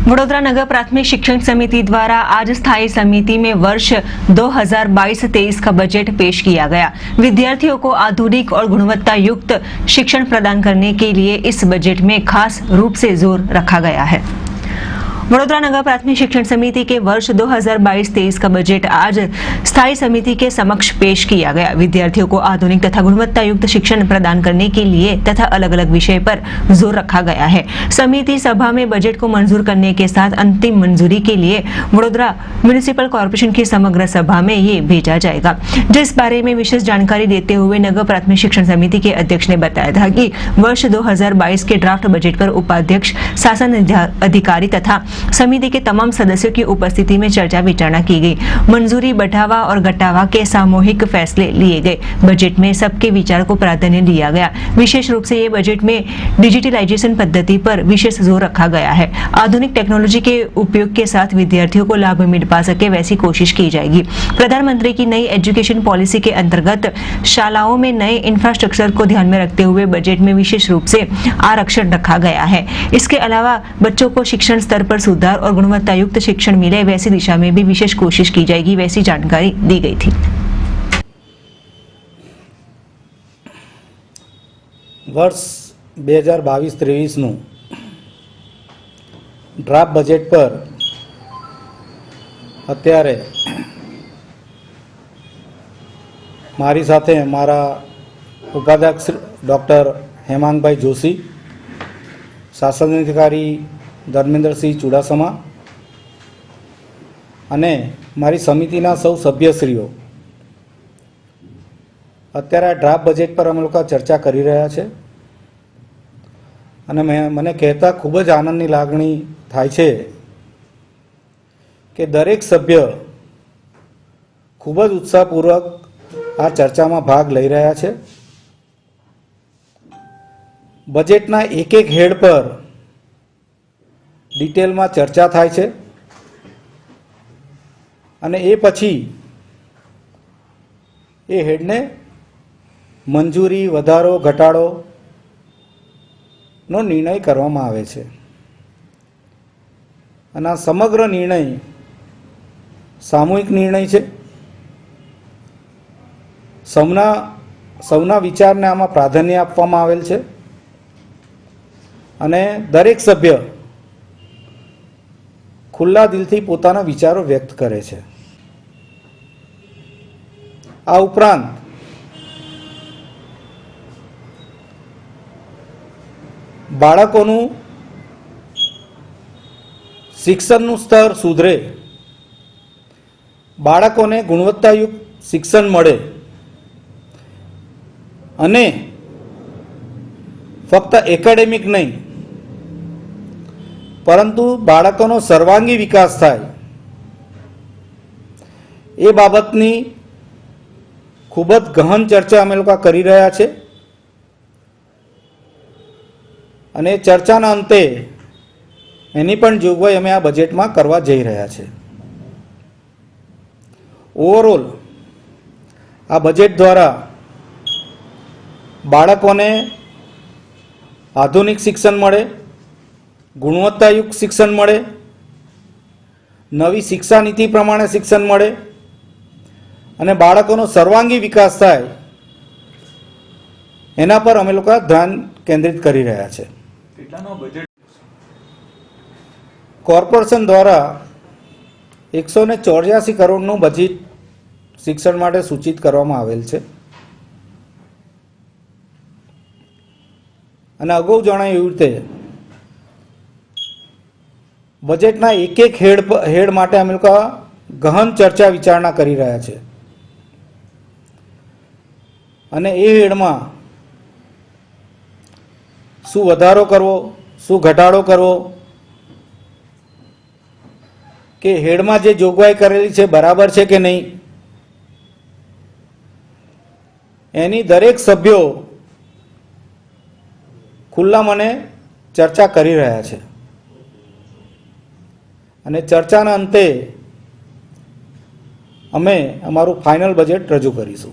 वडोदरा नगर प्राथमिक शिक्षण समिति द्वारा आज स्थायी समिति में वर्ष 2022-23 का बजट पेश किया गया। विद्यार्थियों को आधुनिक और गुणवत्ता युक्त शिक्षण प्रदान करने के लिए इस बजट में खास रूप से जोर रखा गया है। वडोदरा नगर प्राथमिक शिक्षण समिति के वर्ष 2022-23 का बजट आज स्थायी समिति के समक्ष पेश किया गया। विद्यार्थियों को आधुनिक तथा गुणवत्ता युक्त शिक्षण प्रदान करने के लिए तथा अलग अलग विषय पर जोर रखा गया है। समिति सभा में बजट को मंजूर करने के साथ अंतिम मंजूरी के लिए वडोदरा म्युनिसिपल कॉर्पोरेशन की समग्र सभा में ये भेजा जाएगा। जिस बारे में विशेष जानकारी देते हुए नगर प्राथमिक शिक्षण समिति के अध्यक्ष ने बताया था कि वर्ष 2022 के ड्राफ्ट बजट पर उपाध्यक्ष, शासन अधिकारी तथा समिति के तमाम सदस्यों की उपस्थिति में चर्चा विचारणा की गई। मंजूरी, बढ़ावा और घटावा के सामूहिक फैसले लिए गए। बजट में सबके विचार को प्राधान्य दिया गया। विशेष रूप से ये बजट में डिजिटलाइजेशन पद्धति पर विशेष जोर रखा गया है। आधुनिक टेक्नोलॉजी के उपयोग के साथ विद्यार्थियों को लाभ मिल पा सके वैसी कोशिश की जाएगी। प्रधानमंत्री की नई एजुकेशन पॉलिसी के अंतर्गत शालाओं में नए इंफ्रास्ट्रक्चर को ध्यान में रखते हुए बजट में विशेष रूप से आरक्षण रखा गया है। इसके अलावा बच्चों को शिक्षण स्तर पर सुधार और गुणवत्ता युक्त शिक्षण मिले वैसी दिशा में भी विशेष कोशिश की जाएगी, वैसी जानकारी दी गई थी। वर्ष 2022-23 નું ડ્રાફ્ટ બજેટ પર અત્યારે મારી સાથે મારા ઉપાધ્યક્ષ ડૉક્ટર હેમાંગભાઈ જોશી, શાસન અધિકારી ધર્મેન્દ્રસિંહ ચુડાસમા અને મારી સમિતિના સૌ સભ્યશ્રીઓ અત્યારે આ ડ્રાફ્ટ બજેટ પર અમે લોકો ચર્ચા કરી રહ્યા છે અને મને કહેતા ખૂબ જ આનંદની લાગણી થાય છે કે દરેક સભ્ય ખૂબ જ ઉત્સાહપૂર્વક આ ચર્ચામાં ભાગ લઈ રહ્યા છે। બજેટના એક એક હેડ પર ડિટેલમાં ચર્ચા થાય છે અને એ પછી એ હેડને મંજૂરી, વધારો, ઘટાડોનો નિર્ણય કરવામાં આવે છે અને આ સમગ્ર નિર્ણય સામૂહિક નિર્ણય છે। સૌના વિચારને આમાં પ્રાધાન્ય આપવામાં આવેલ છે અને દરેક સભ્ય खुला दिल थी पोताना विचारों व्यक्त करे छे। आ उपरांत बाळकोनु शिक्षणनु स्तर सुधरे, बाळकोने गुणवत्तायुक्त शिक्षण मळे अने फक्त एकेडेमिक नहीं परंतु बाळकोनो सर्वांगी विकास थाय ए बाबतनी खूब ज गहन चर्चा अमे लोका करी रह्या छे अने चर्चाना अंते एनी पण जोगवाई अमे आ बजेटमां करवा जई रह्या छे। ओवरऑल आ बजेट द्वारा बाळकोने आधुनिक शिक्षण मळे, गुणवत्तायुक्त शिक्षण मळे, नवी शिक्षा नीति प्रमाणे शिक्षण मळे अने बाळकोनो सर्वांगी विकास थाय एना पर अमे लोका ध्यान केंद्रित करी रह्या छे। कॉर्पोरेशन द्वारा 184 करोड़नुं बजेट शिक्षण माटे सूचित करवामां आवेल छे अने अगाऊ जणाव्युं एवी रीते बजेटना एक एक हेड माटे अमे लोका गहन चर्चा विचारणा करी रह्या छे अने ए हेडमां शुं वधारो करवो, शुं घटाडो करवो, के हेडमां जे जोगवाई करेली छे बराबर छे के नहीं, एनी दरेक सभ्यो खुल्ला मने चर्चा करी रह्या छे અને ચર્ચાના અંતે અમે અમારું ફાઇનલ બજેટ રજૂ કરીશું।